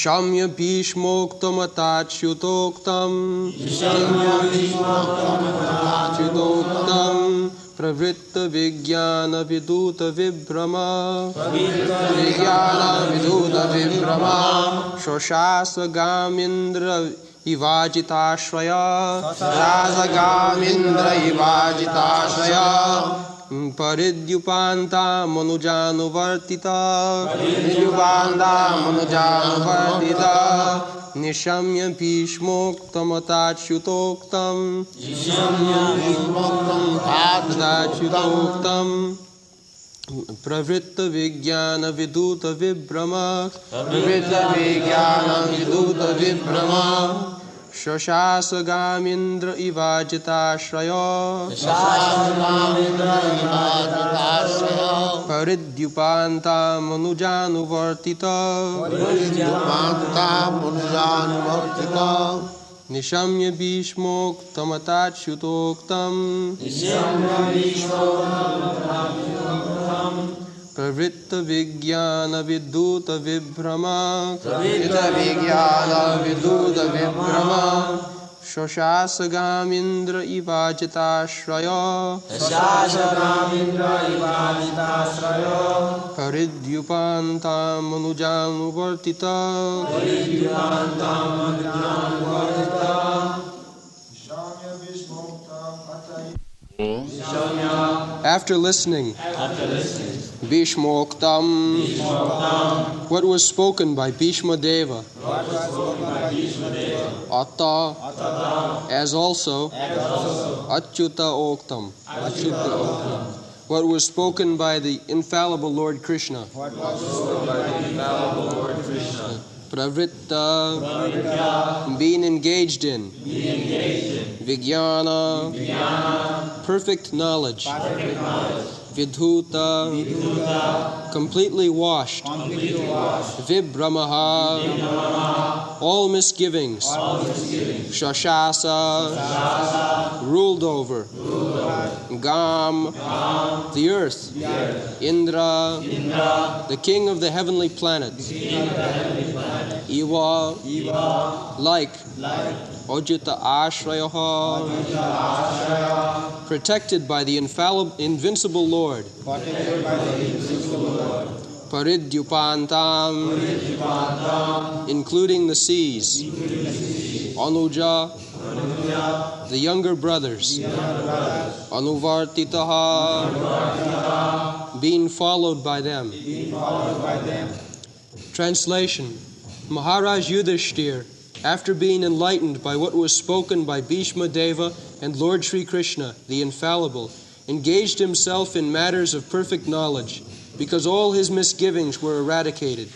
Shamya Bhishmoktamataচ্युतोक्तम् Pravritta Vijnana Viduta Vibrama Shoshasa Gamindra Ivajitashraya Paridyupanta Manujanuvartita Nishamya Bhishmoktamataচ্युतोक्tam Pravritta Vijnana Viduta Vibrama Shashasa Gamindra Ivajitashraya Paridyupanta Manujanuvartita Nishamya Bhishmoktamataচ্युतोक्tam Pravritta Vijnana Viduta Vibrama Shoshasa Gamindra Ivajitashraya Paridyupanta Manujanuvartita After listening, Bhishmoktam, what was spoken by Bhishma Deva, Atta, as also, Achyuta Oktam, what was spoken by the infallible Lord Krishna, Pravritta, being engaged in, Vijnana, perfect knowledge, Vidhuta, completely washed, Vibramaha, all misgivings, Shashasa, ruled over, Gam, the earth, Indra, the king of the heavenly planets, Iva, like, Ojita Ashrayaha, protected by the invincible Lord, Paridyupantam, including the seas, Anuja, the younger brothers, Anuvartitaha, being followed by them. Translation: Maharaj Yudhishthir, after being enlightened by what was spoken by Bhishma Deva and Lord Sri Krishna, the infallible, engaged himself in matters of perfect knowledge, because all his misgivings were eradicated.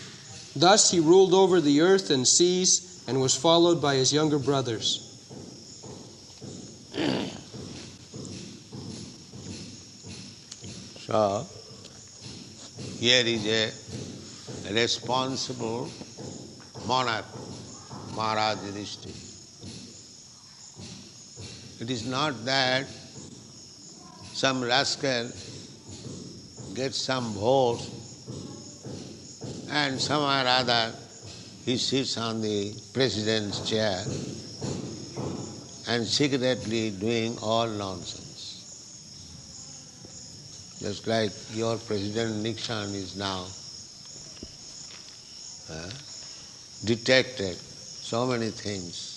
Thus he ruled over the earth and seas and was followed by his younger brothers. So, here is a responsible monarch, Maharaj Yudhishthira. It is not that some rascal gets some vote and somehow or other he sits on the president's chair and secretly doing all nonsense. Just like your President Nixon is now detected so many things.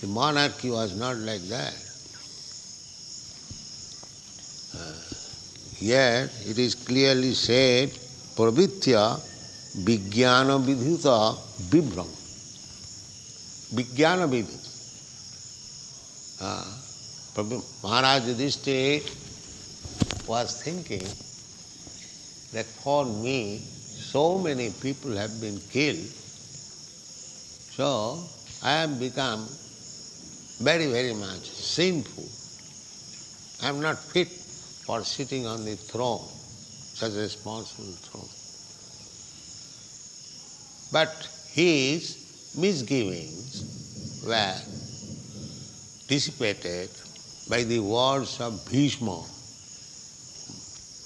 The monarchy was not like that. Yet it is clearly said, Pravritya Vijnana Vidhuta Vibram. Vijnana Vidhuta. Maharaj Yudhishthira was thinking that for me, so many people have been killed, so I have become very, very much sinful. I am not fit for sitting on the throne, such a responsible throne. But his misgivings were dissipated by the words of Bhishma.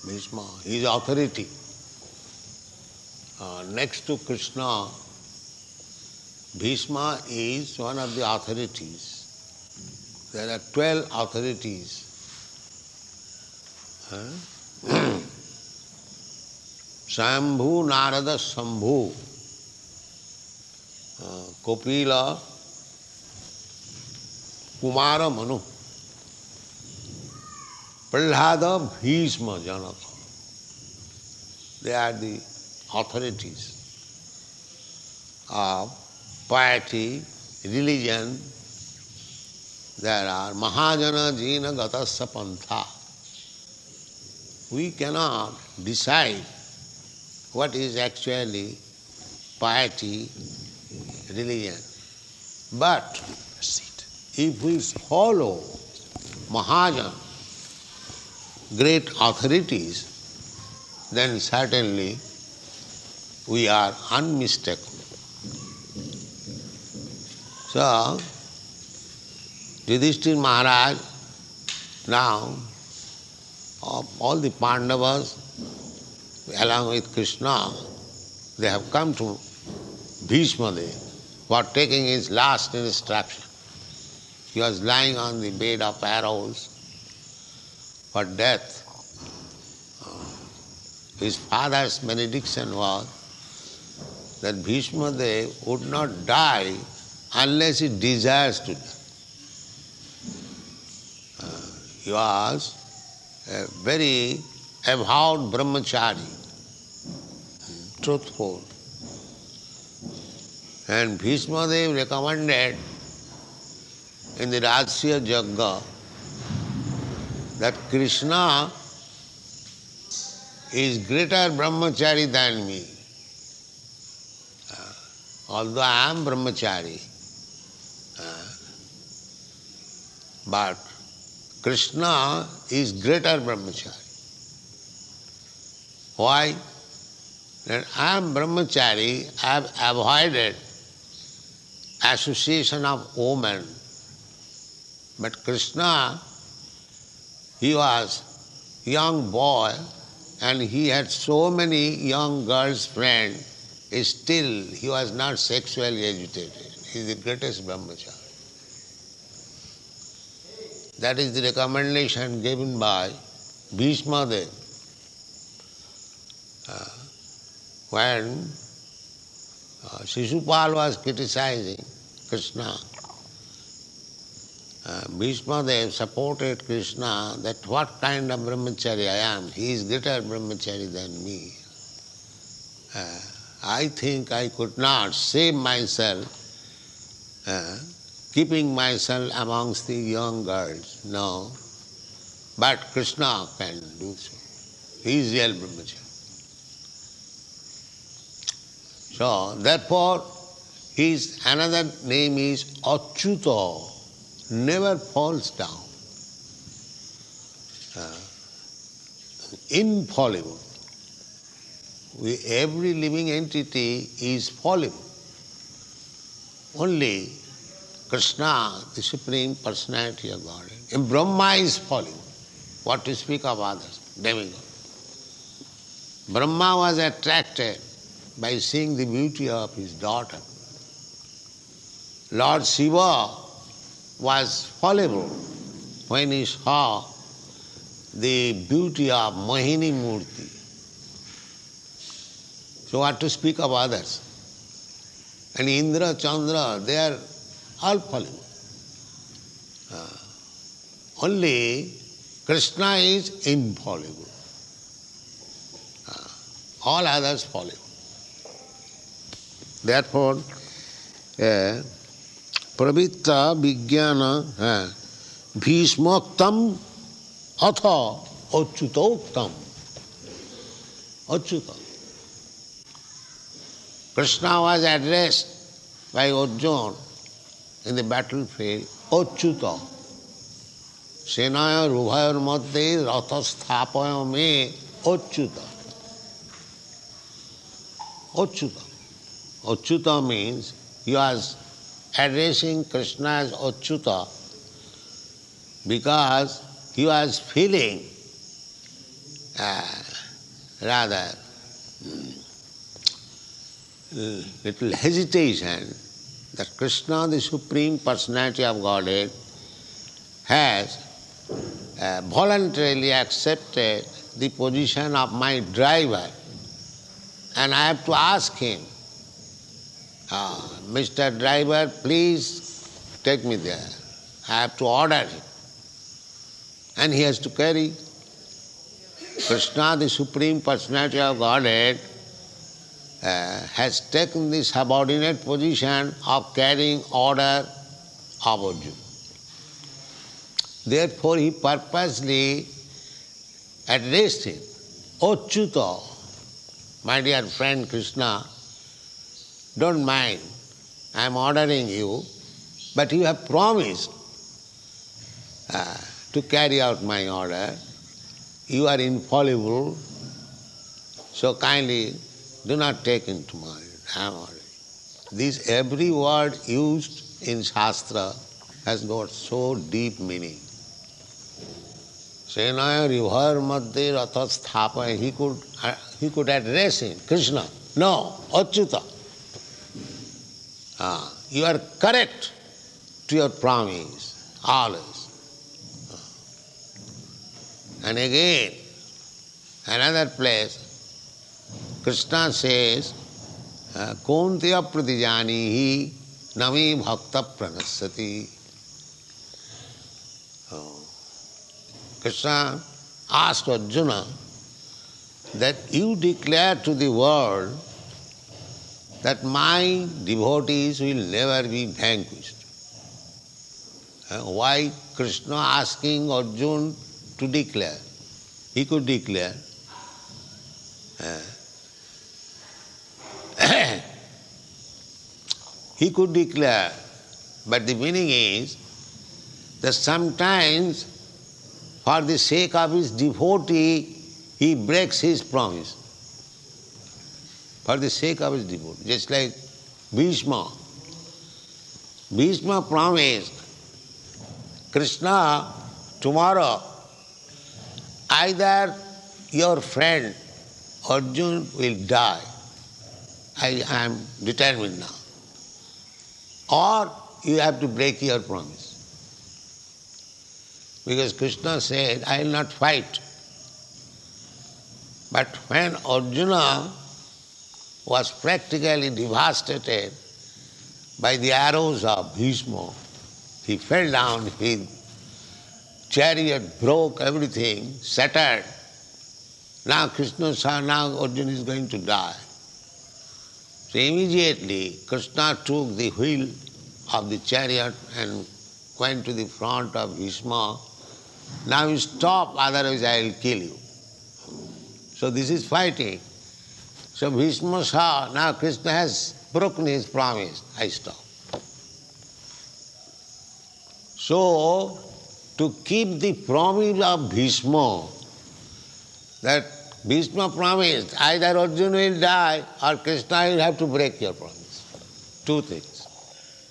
Bhishma, his authority. next to Krishna, Bhishma is one of the authorities. There are 12 authorities. Shambhu, Narada, Shambhu, Kopila, Kumara, Manu, Prahlada, Bhishma, Janaka. They are the authorities of piety, religion. There are Mahajana Jina Gatasya Pantha. We cannot decide what is actually piety, religion. But if we follow Mahajana, great authorities, then certainly we are unmistakable. So, Yudhishthira Maharaj, now, all the Pandavas, along with Krishna, they have come to Bhishma Dev for taking his last instruction. He was lying on the bed of arrows for death. His father's benediction was that Bhishma Dev would not die unless he desires to die. He was a very avowed brahmachari, truthful. And Bhishma Dev recommended in the Rajasuya Yajna that Krishna is greater brahmachari than me. Although I am brahmachari, but Krishna is greater brahmachari. Why? That I am brahmachari, I have avoided association of women. But Krishna, he was young boy and he had so many young girls friends, still he was not sexually agitated. He is the greatest brahmachari. That is the recommendation given by Bhishma Dev. When Shishupal was criticizing Krishna, Bhishma Dev supported Krishna that what kind of brahmachari I am. He is greater brahmachari than me. I think I could not save myself keeping myself amongst the young girls. No. But Krishna can do so. He is real brahmachari. So, therefore, his another name is Achyuta, never falls down. Infallible. Every living entity is fallible. Only Krishna, the Supreme Personality of Godhead. And Brahma is fallible. What to speak of others? Demigod. Brahma was attracted by seeing the beauty of his daughter. Lord Shiva was fallible when he saw the beauty of Mohini Murti. So what to speak of others? And Indra, Chandra, they are all fallible. Only Krishna is infallible. All others fallible. Therefore, pravitta vijnana bhishmoktam atha achyutoktam. Achyuta. Krishna was addressed by Arjuna in the battlefield, Achyuta. Senaya rubhayor madhye rathasthapaya me Achyuta. Achyuta. Achyuta means he was addressing Krishna as Achyuta because he was feeling rather little hesitation that Krishna, the Supreme Personality of Godhead, has voluntarily accepted the position of my driver, and I have to ask him, Mr. Driver, please take me there. I have to order him. And he has to carry. Krishna, the Supreme Personality of Godhead, has taken the subordinate position of carrying order of Arjuna. Therefore, he purposely addressed him, Achyuta, my dear friend Krishna, don't mind, I am ordering you, but you have promised to carry out my order. You are infallible, so kindly do not take into mind. I am ordering. This every word used in Shastra has got so deep meaning. Senaya rivhar madhye ratha sthapaya, he could address him, Krishna, no, Achyuta. You are correct to your promise, always. And again, another place, Krishna says, Kontiya pratijanihi nami bhakta pranasati. Krishna asked Arjuna that you declare to the world that my devotees will never be vanquished. Why Krishna asking Arjuna to declare? He could declare. He could declare, but the meaning is that sometimes for the sake of his devotee, he breaks his promise. For the sake of his devotee. Just like Bhishma. Bhishma promised, Krishna, tomorrow, either your friend Arjuna will die, I am determined now, or you have to break your promise. Because Krishna said, I will not fight. But when Arjuna was practically devastated by the arrows of Bhishma, he fell down, his chariot broke, everything, shattered. Now Krishna saw, now Arjuna is going to die. So immediately Krishna took the wheel of the chariot and went to the front of Bhishma. Now you stop, otherwise I will kill you. So this is fighting. So Bhishma saw, now Krishna has broken his promise, I stop. So, to keep the promise of Bhishma, that Bhishma promised either Arjuna will die or Krishna will have to break your promise. Two things.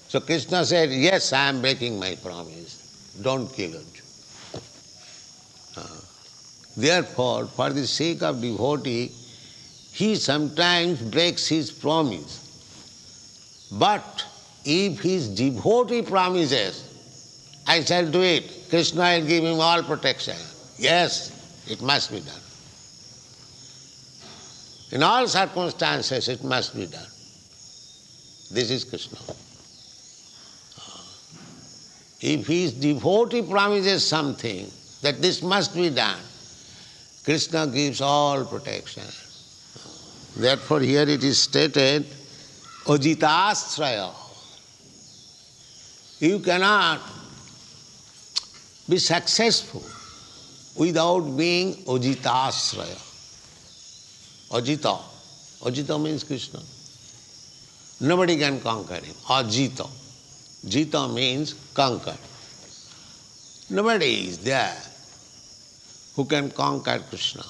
So Krishna said, yes, I am breaking my promise. Don't kill Arjuna. Therefore, for the sake of devotee, he sometimes breaks his promise. But if his devotee promises, I shall do it, Krishna will give him all protection. Yes, it must be done. In all circumstances, it must be done. This is Krishna. If his devotee promises something, that this must be done, Krishna gives all protection. Therefore here it is stated, Ajitasraya. You cannot be successful without being Ajitasraya. Ajita. Ajita means Krishna. Nobody can conquer him. Ajita. Jita means conquer. Nobody is there who can conquer Krishna.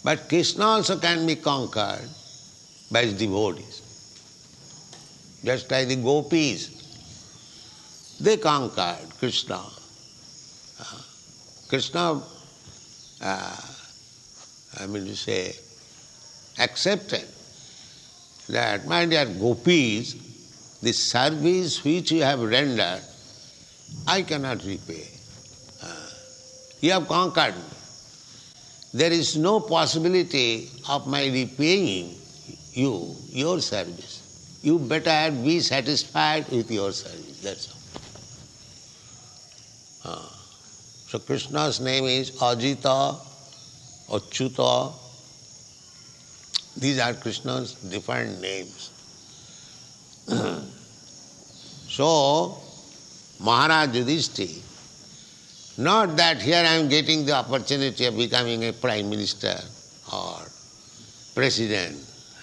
But Krishna also can be conquered by his devotees. Just like the gopis, they conquered Krishna. Krishna, accepted that, my dear gopis, the service which you have rendered, I cannot repay. You have conquered me. There is no possibility of my repaying you, your service. You better be satisfied with your service, that's all. So Krishna's name is Ajita, Achyuta. These are Krishna's different names. So, Maharaj Yudhishthira, not that here I am getting the opportunity of becoming a prime minister or president,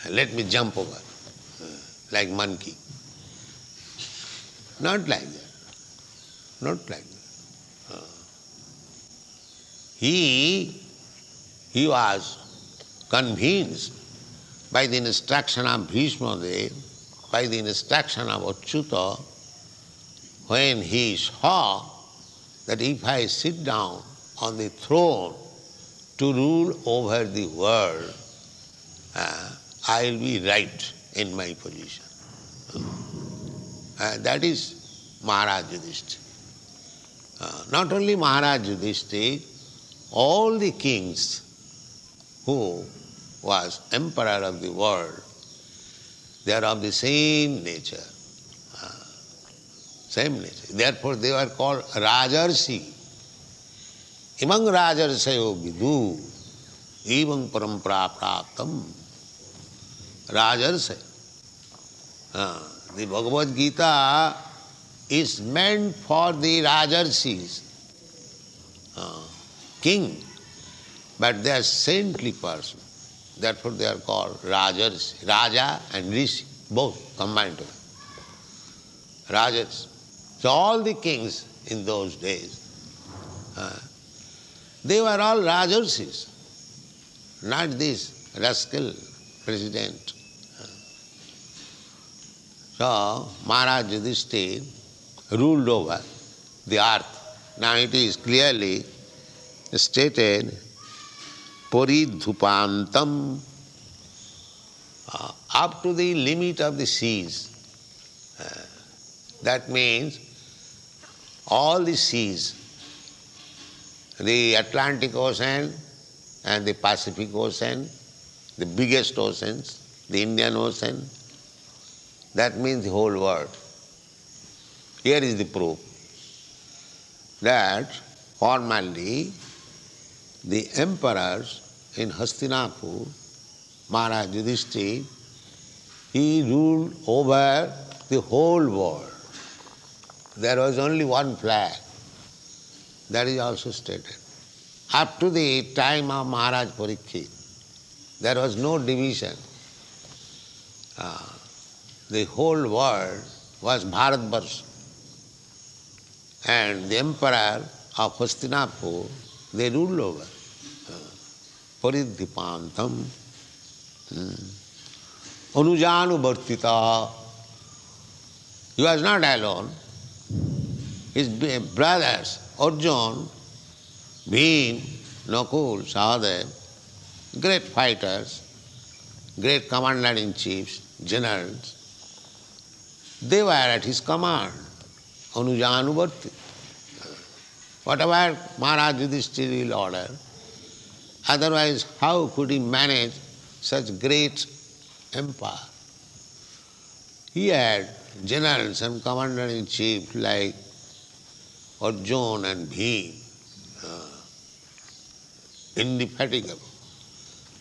let me jump over like monkey. Not like that. Not like that. He was convinced by the instruction of Bhishma Dev, by the instruction of Achyuta, when he saw that if I sit down on the throne to rule over the world, I will be right in my position. That is Maharaj Yudhishthira. Not only Maharaj Yudhishthira, all the kings who was emperor of the world, they are of the same nature. Same nature. Therefore they were called Rajarsi. Imang Rajarsayo Vidu, Evang Parampara Praptam. Rajarsa. The Bhagavad Gita is meant for the Rajarsis, king, but they are saintly person. Therefore they are called Rajarsi. Raja and Rishi, both combined together. Rajarsi. So all the kings in those days, they were all Rajarsis, not this rascal president. So Maharaj Yudhishthira ruled over the earth. Now it is clearly stated, Paridhupantam, up to the limit of the seas. That means all the seas, the Atlantic Ocean and the Pacific Ocean, the biggest oceans, the Indian Ocean, that means the whole world. Here is the proof that formerly the emperors in Hastinapur, Maharaj Yudhishthira, he ruled over the whole world. There was only one flag. That is also stated. Up to the time of Maharaj Parikshit, there was no division. The whole world was Bharatvarsha. And the emperor of Hastinapur, they ruled over. Paridhipantam. Anujanuvartita. He was not alone. His brothers, Arjuna, Bhim, Nakul, Sahadev, great fighters, great commander-in-chiefs, generals, they were at his command. Anujanuvarti. Whatever Maharaj Yudhishthira will order, otherwise how could he manage such great empire? He had generals and commander-in-chief like Arjuna and Bhim, indefatigable.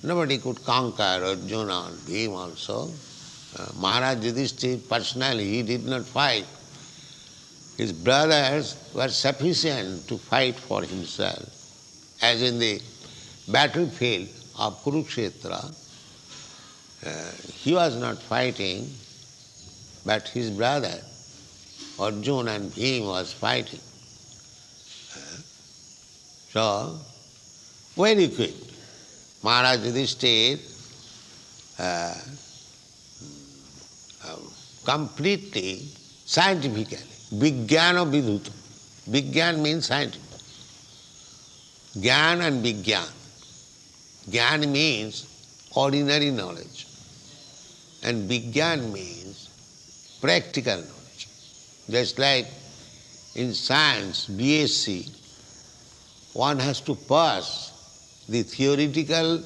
Nobody could conquer Arjuna and Bhim also. Maharaj Yudhishthira personally, he did not fight. His brothers were sufficient to fight for himself. As in the battlefield of Kurukshetra, he was not fighting, but his brother Arjuna and Bhim was fighting. So, very quick, Maharaj Yudhishthira completely, scientifically, Vijnana Vidhuta. Vijnana means scientific. Jnana and Vijnana. Jnana means ordinary knowledge. And Vigyan means practical knowledge. Just like in science, BSc, one has to pass the theoretical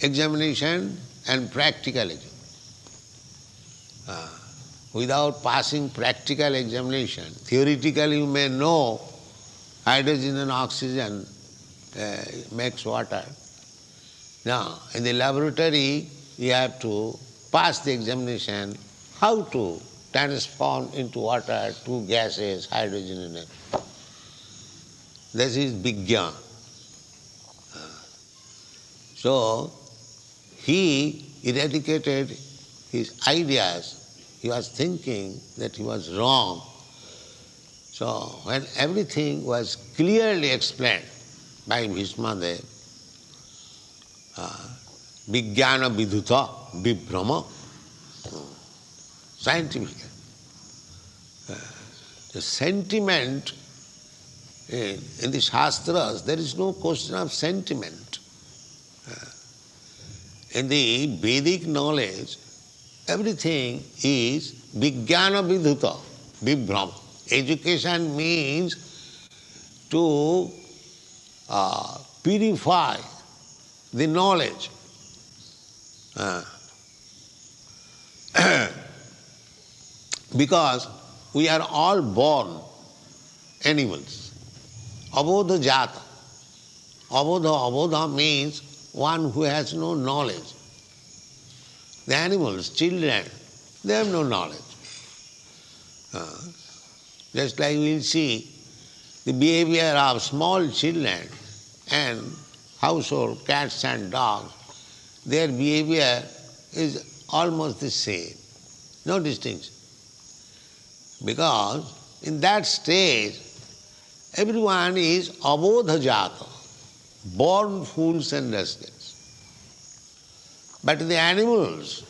examination and practical examination. Without passing practical examination, theoretically you may know hydrogen and oxygen makes water. Now, in the laboratory, you have to pass the examination how to transform into water two gases, hydrogen and everything. This is Vigyan. So, he eradicated his ideas. He was thinking that he was wrong. So, when everything was clearly explained by Bhishmadev, Vijnana Vidhuta Vibhrama, scientific. The sentiment in the Shastras, there is no question of sentiment. In the Vedic knowledge, everything is Vijnana Vidhuta Vibhrama. Education means to purify the knowledge. Because we are all born animals. Abodha jata. Abodha means one who has no knowledge. The animals, children, they have no knowledge. Just like we'll see the behavior of small children and household cats and dogs, their behavior is almost the same, no distinction. Because in that stage, everyone is abodha jata, born fools and rascals. But the animals,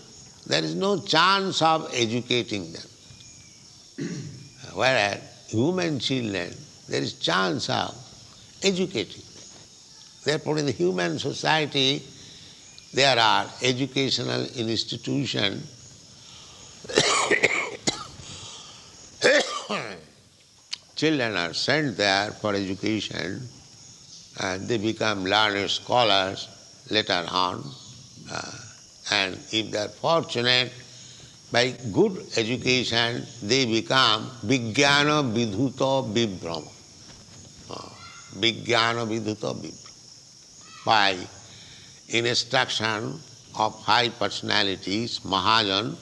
there is no chance of educating them. Whereas human children, there is chance of educating them. Therefore, in the human society, there are educational institutions. Children are sent there for education and they become learned scholars later on. And if they are fortunate, by good education, they become Vijnana Vidhuta Vibhrama. Vijnana Vidhuta Vibhrama. By instruction of high personalities, Mahajana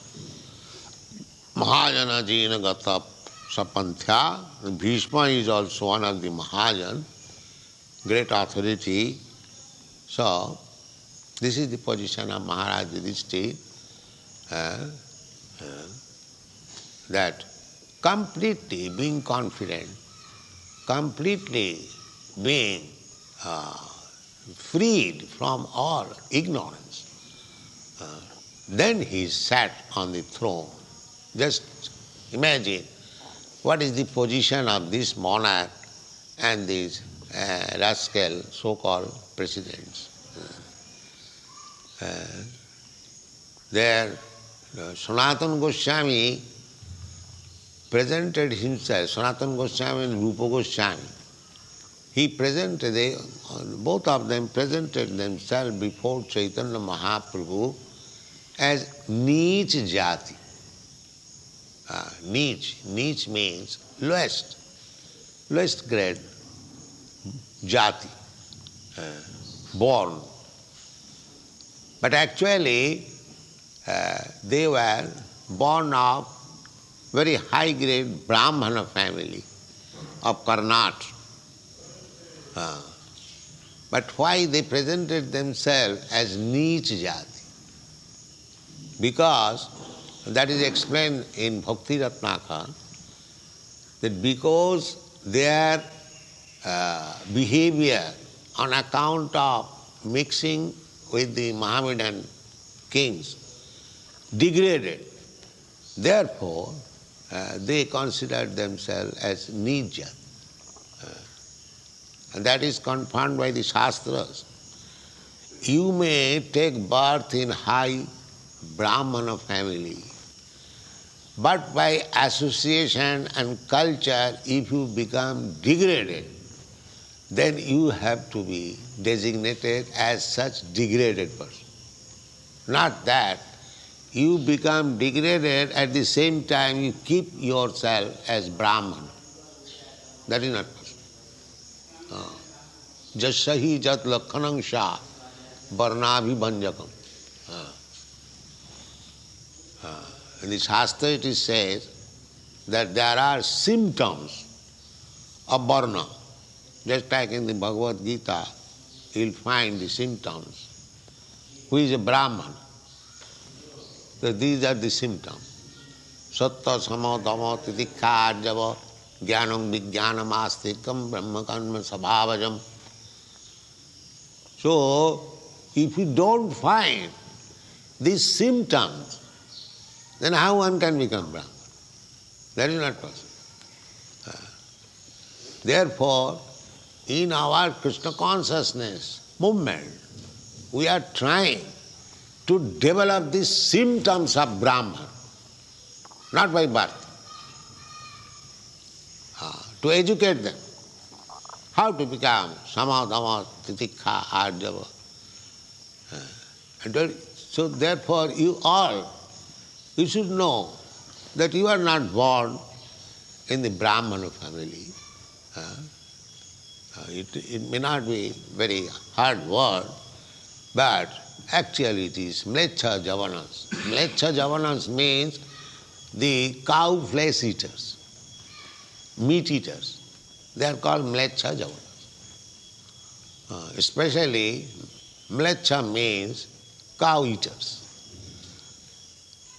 Jena Gata Sapanthya, Bhishma is also one of the Mahajan, great authority. So, this is the position of Maharaj Yudhishthira, that completely being confident, completely being freed from all ignorance, then he sat on the throne. Just imagine what is the position of this monarch and these rascal so-called presidents. There, Sanatana Goswami presented himself, Sanatana Goswami and Rupa Goswami. He presented, both of them presented themselves before Chaitanya Mahaprabhu as Neech Jati. Neech means lowest grade, Jati, born. But actually, they were born of very high grade Brahmana family of Karnataka. But why they presented themselves as Neech Jati? Because that is explained in Bhakti Ratnakar, that because their behavior on account of mixing with the Mohammedan kings degraded, therefore they considered themselves as Neech Jati. And that is confirmed by the Shastras. you may take birth in high Brahmana family, but by association and culture, if you become degraded, then you have to be designated as such degraded person. Not that you become degraded, at the same time you keep yourself as Brahman. That is not possible. Jasahi jat lakhanam sha varnabhibanjakam. In the Shastra it is said that there are symptoms of varna. Just like in the Bhagavad Gita, you will find the symptoms. Who is a Brahman? So these are the symptoms. Sattva, sama, dhamma, titikha, arjava, jnanam, vijnanam, astikam, brahma, karma, sabhavajam. So, if you don't find these symptoms, then how one can become Brahman? That is not possible. Therefore, in our Krishna consciousness movement, we are trying to develop these symptoms of Brahman, not by birth. To educate them. How to become sama, dhamma, titikha, arjava. So therefore you should know that you are not born in the Brahmana family. It may not be very hard word, but actually it is mlecha javanas. Mlecha javanas means the cow flesh eaters, meat eaters. They are called mlecha javanas. Especially mlecha means cow eaters.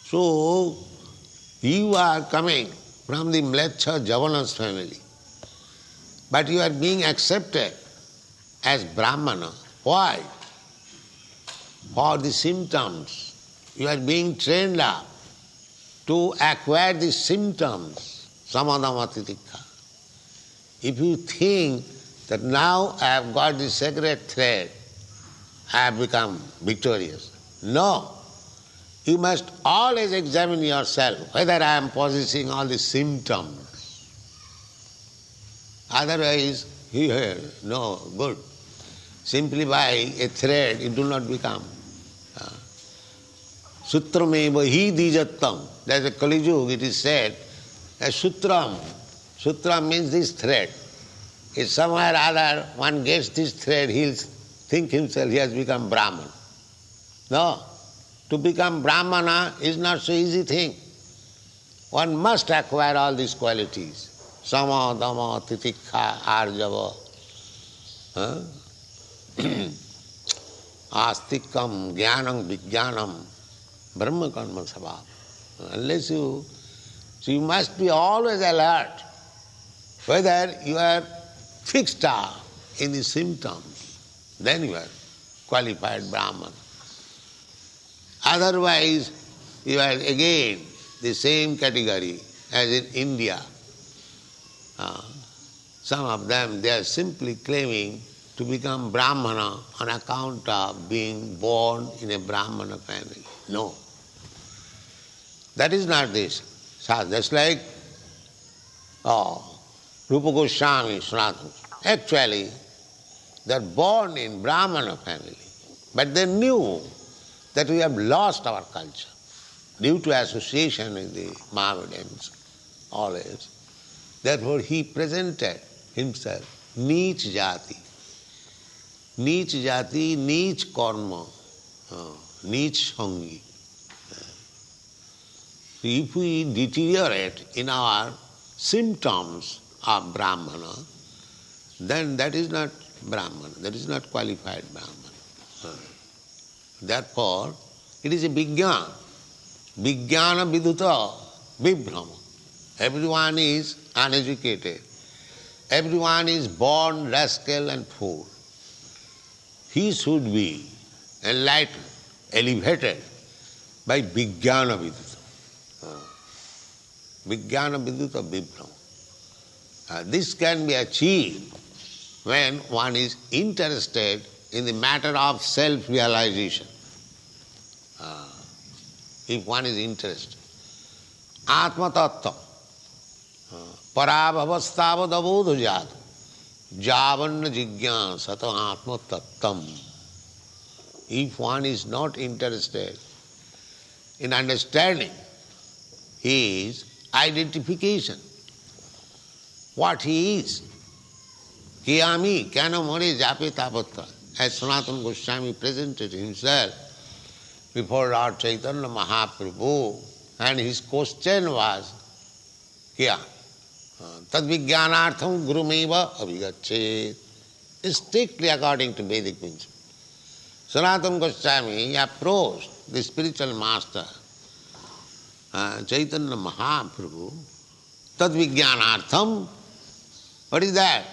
So you are coming from the mlecha javanas family, but you are being accepted as Brahmana. Why? For the symptoms. You are being trained up to acquire the symptoms, samadhamma titikha. If you think that now I have got the sacred thread, I have become victorious. No. You must always examine yourself whether I am possessing all the symptoms. Otherwise, no, good. Simply by a thread, it do not become. Sutrameva hi dijattam. There is a Kali Yuga, it is said, a sutram. Sutram means this thread. If somewhere or other one gets this thread, he will think himself he has become Brahman. No. To become Brahmana is not so easy thing. One must acquire all these qualities. Sama, dhamma, titikha, arjava. Astikam, jnanam, vijnanam, brahma karma sabhav. Unless so you must be always alert whether you are fixed up in the symptoms, then you are qualified Brahman. Otherwise, you are again the same category as in India. Some of them, they are simply claiming to become Brahmana on account of being born in a Brahmana family. No. That is not this. Just like Rupa Goswami, Sanatana. Actually, they are born in Brahmana family, but they knew that we have lost our culture due to association with the Mohammedans always. Therefore he presented himself Neech Jati. Neech Jati, Neech Karma, Neech Sangi. If we deteriorate in our symptoms of Brahmana, then that is not Brahmana, that is not qualified Brahmana. Therefore, it is a Vijnana. Vijnana viduta vibhrama. Everyone is uneducated. Everyone is born rascal and fool. He should be enlightened, elevated by Vijnana viduta. Vijnana viduta vibhrama. This can be achieved when one is interested in the matter of self-realization. If one is interested. Atma tattva. Parabhavastavad abodhajat. Javanna jigyansata atma tattam. If one is not interested in understanding his identification, what he is, kiyami, kena more jape tapatra, as Sanatana Goswami presented himself before Lord Chaitanya Mahaprabhu, and his question was, kya? Tad vijnanartham gurumeva abhigachet. Strictly according to Vedic principle. Sanatana Goswami approached the spiritual master, Chaitanya Mahaprabhu, tad vijnanartham. What is that?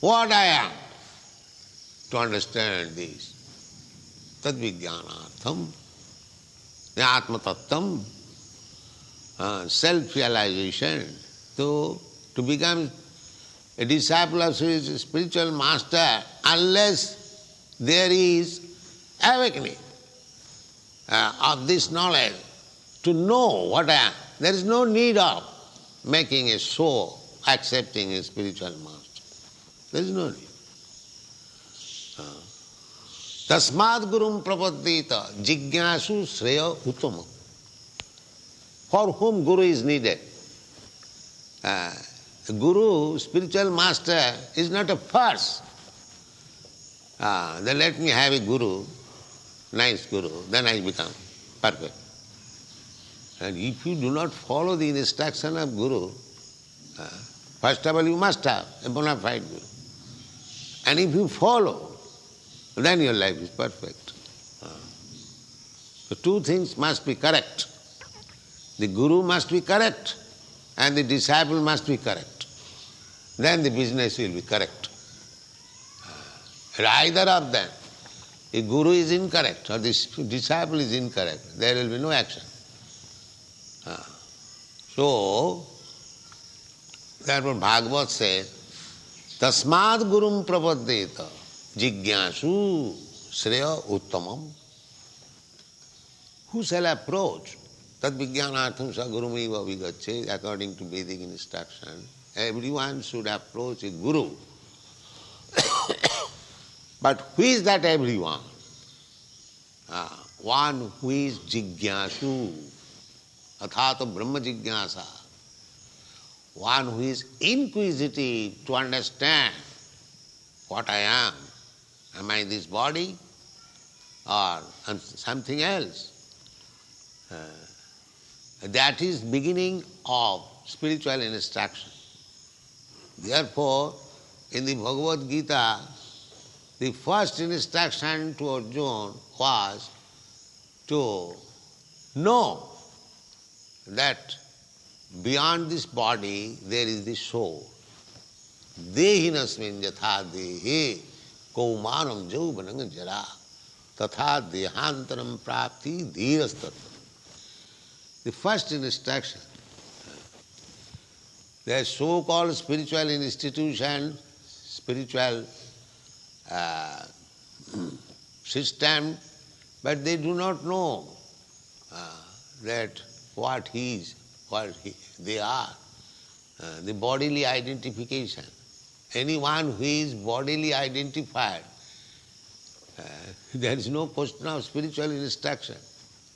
What I am? To understand this. Tad vijnanartham, the atma tattam, self-realization, to become a disciple of his spiritual master, unless there is awakening of this knowledge, to know what I am. There is no need of making a show, accepting a spiritual master. There is no need. Tasmad gurum prapaddita jignasu sreya uttama. For whom guru is needed? Guru, spiritual master, is not a force. Then let me have a guru, nice guru, then I become perfect. And if you do not follow the instruction of guru, first of all you must have a bona fide guru. And if you follow, then your life is perfect. The two things must be correct. The guru must be correct and the disciple must be correct. Then the business will be correct. Either of them, if guru is incorrect or the disciple is incorrect, there will be no action. So, therefore Bhagavad says, Tasmad gurum prapaddeta jigyasu sreya uttamam. Who shall approach? Tad vijnanartham sa gurumeva vigacche, according to Vedic instruction. Everyone should approach a guru. But who is that everyone? One who is jigyasu, athata brahma jigyasa. One who is inquisitive to understand what I am. Am I this body or something else? That is beginning of spiritual instruction. Therefore, in the Bhagavad Gita, the first instruction to Arjuna was to know that beyond this body there is the soul. Dehinasmin yatha dehe kaumanam jauvanam jara tatha dehantaram prapti dhirastattva. The first instruction, the so-called spiritual institution, spiritual system, but they do not know that what they are, the bodily identification. Anyone who is bodily identified, there is no question of spiritual instruction.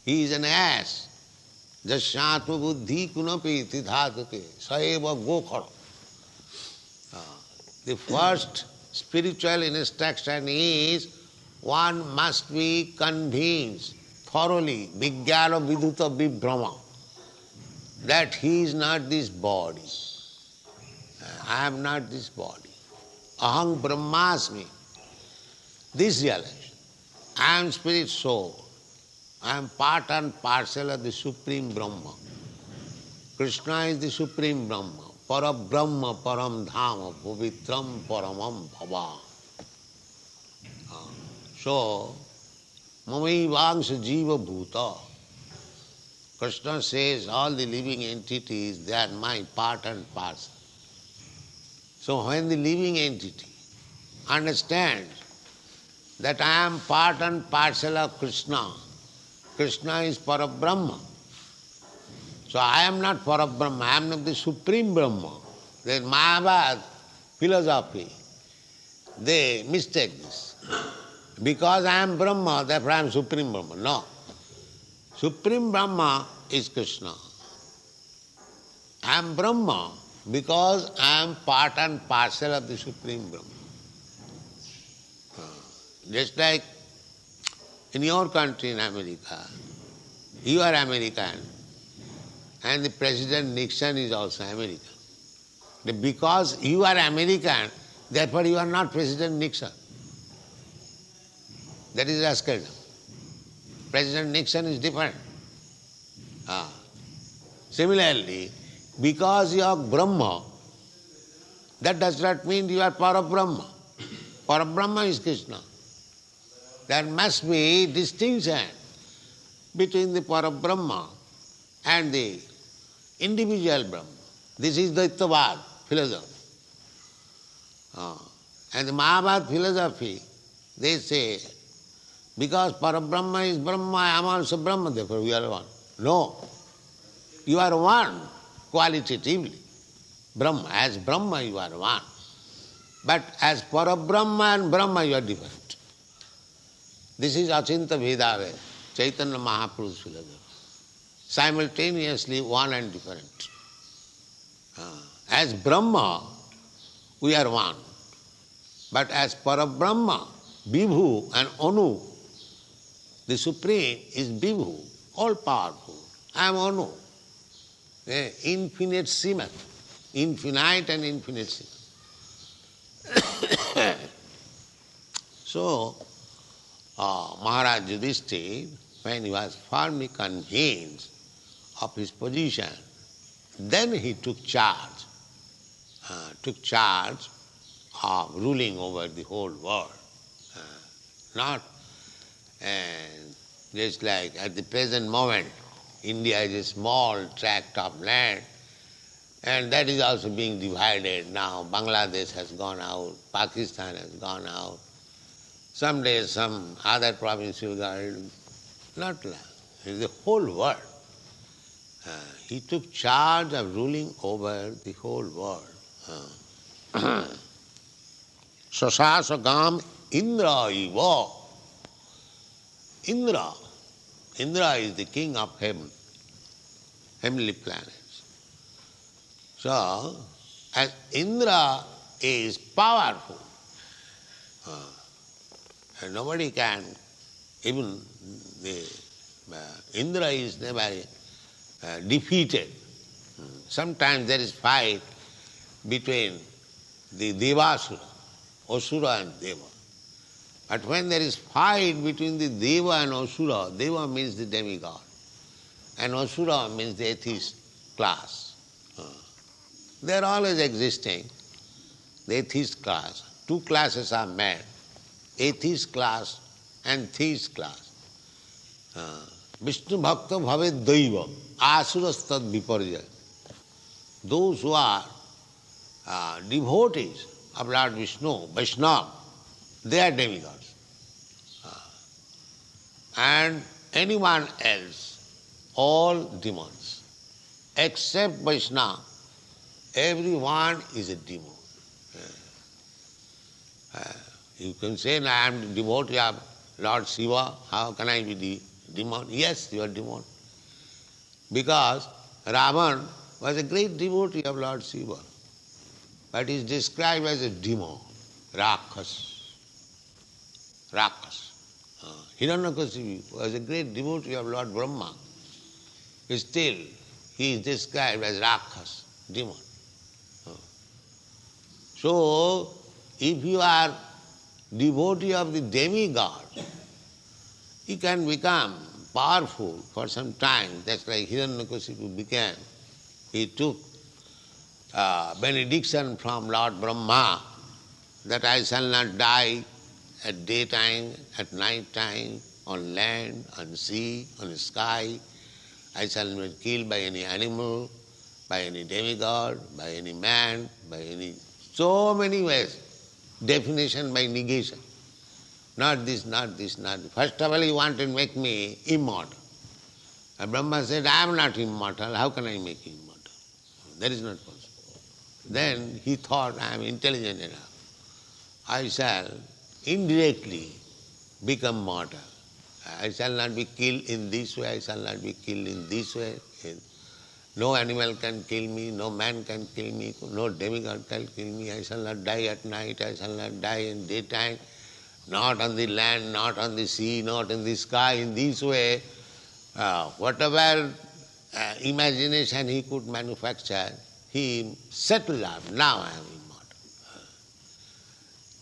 He is an ass. Jasyatma buddhi kunapi tidhatuke saeva gokhara. The first spiritual instruction is one must be convinced thoroughly, vijnana vidhuta vibhrama, that he is not this body. I am not this body. Aham brahmasmi. This realization. I am spirit soul. I am part and parcel of the Supreme Brahma. Krishna is the Supreme Brahma. Para Brahma, Param Dhama, Pavitram, Paramam Bhava. So, Mamaivangsha Jiva Bhuta. Krishna says all the living entities, they are my part and parcel. So when the living entity understands that I am part and parcel of Krishna. Krishna is Parabrahma. So I am not Parabrahma, I am not the Supreme Brahma. There is Mayavad philosophy. They mistake this. Because I am Brahma, therefore I am Supreme Brahma. No. Supreme Brahma is Krishna. I am Brahma because I am part and parcel of the Supreme Brahma. Just like in your country, in America, you are American and the President Nixon is also American. Because you are American, therefore you are not President Nixon. That is rascaldom. President Nixon is different. Similarly, because you are Brahma, that does not mean you are Parabrahma. Parabrahma is Krishna. There must be distinction between the Parabrahma and the individual Brahma. This is Dvaitavad philosophy. And the Mayavad philosophy, they say, because Parabrahma is Brahma, I am also Brahma, therefore we are one. No. You are one qualitatively. Brahma, as Brahma you are one. But as Parabrahma and Brahma you are different. This is Achinta Bhedave, Chaitanya Mahaprabhu's philosophy. Simultaneously one and different. As Brahma, we are one. But as Parabrahma, Vibhu and Anu, the Supreme is Vibhu, all-powerful. I am Anu, infinite semen, infinite and infinite semen. So, Maharaj Yudhishthira, when he was firmly convinced of his position, then he took charge of ruling over the whole world. Not just like at the present moment, India is a small tract of land, and that is also being divided now. Bangladesh has gone out, Pakistan has gone out. Someday some other province will go. Not like it is the whole world. He took charge of ruling over the whole world. Sasasagam Indra iva. Indra is the king of heaven, heavenly planets. So, as Indra is powerful, and nobody can, even Indra is never defeated. Sometimes there is fight between the Devasura, Asura and Deva. But when there is fight between the Deva and Asura, Deva means the demigod, and Asura means the atheist class. They are always existing, the atheist class. Two classes are made, atheist class and theist class. Vishnu Bhakta Bhave Daiva, Asurastad Viparjaya. Those who are devotees of Lord Vishnu, Vaishnava, they are demigods. And anyone else, all demons. Except Vaishnava, everyone is a demon. You can say, I am the devotee of Lord Shiva, how can I be the demon? Yes, you are demon. Because Ravan was a great devotee of Lord Shiva, but he is described as a demon, Rakhas. Hiranyakasipu was a great devotee of Lord Brahma. Still, he is described as Rakhas, demon. So, if you are devotee of the demigod, you can become powerful for some time. That's like Hiranyakasipu became. He took benediction from Lord Brahma that I shall not die at daytime, at night time, on land, on sea, on the sky. I shall not be killed by any animal, by any demigod, by any man, by any... So many ways. Definition by negation. not this, not this, not this. First of all, he wanted to make me immortal. And Brahma said, I am not immortal, how can I make you immortal? That is not possible. Then he thought, I am intelligent enough. I shall indirectly become mortal. I shall not be killed in this way, I shall not be killed in this way. No animal can kill me, no man can kill me, no demigod can kill me. I shall not die at night, I shall not die in daytime, not on the land, not on the sea, not in the sky. In this way, whatever imagination he could manufacture, he settled up. Now I am immortal.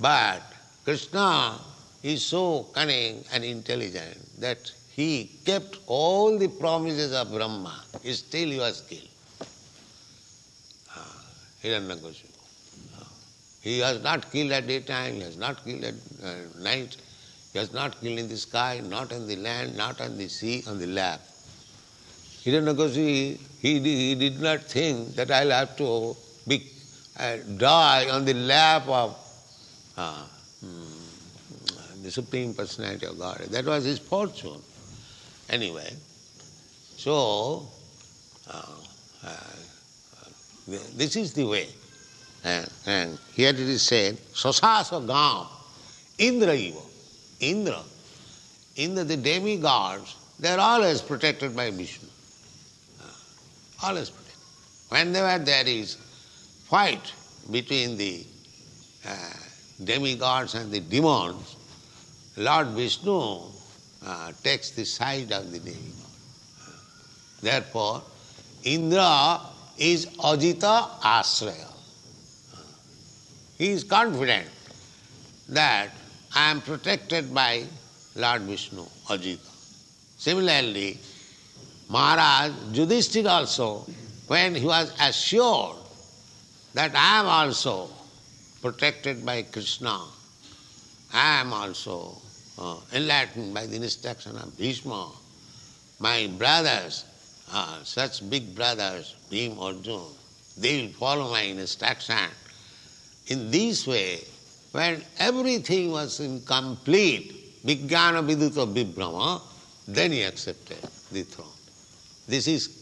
But Krishna is so cunning and intelligent that he kept all the promises of Brahma. Still he was killed. Hiranyakashipu. He was not killed at daytime, he was not killed at night, he was not killed in the sky, not on the land, not on the sea, on the lap. Hiranyakashipu, he did not think that I'll have to die on the lap of the Supreme Personality of God. That was his fortune. Anyway, so this is the way. And here it is said, Sasasa Gam, Indra Iva. Indra, the demigods, they are always protected by Vishnu. Always protected. Whenever there is fight between the demigods and the demons, Lord Vishnu takes the side of the demigod. Therefore, Indra is Ajita Asraya. He is confident that I am protected by Lord Vishnu, Ajita. Similarly, Maharaj Yudhishthira also, when he was assured that I am also protected by Krishna, I am also enlightened by the instruction of Bhishma, my brothers, such big brothers, Bhim, Arjuna, they will follow my instruction. In this way, when everything was incomplete, Vijnana Viduta Vibhrama, then he accepted the throne. This is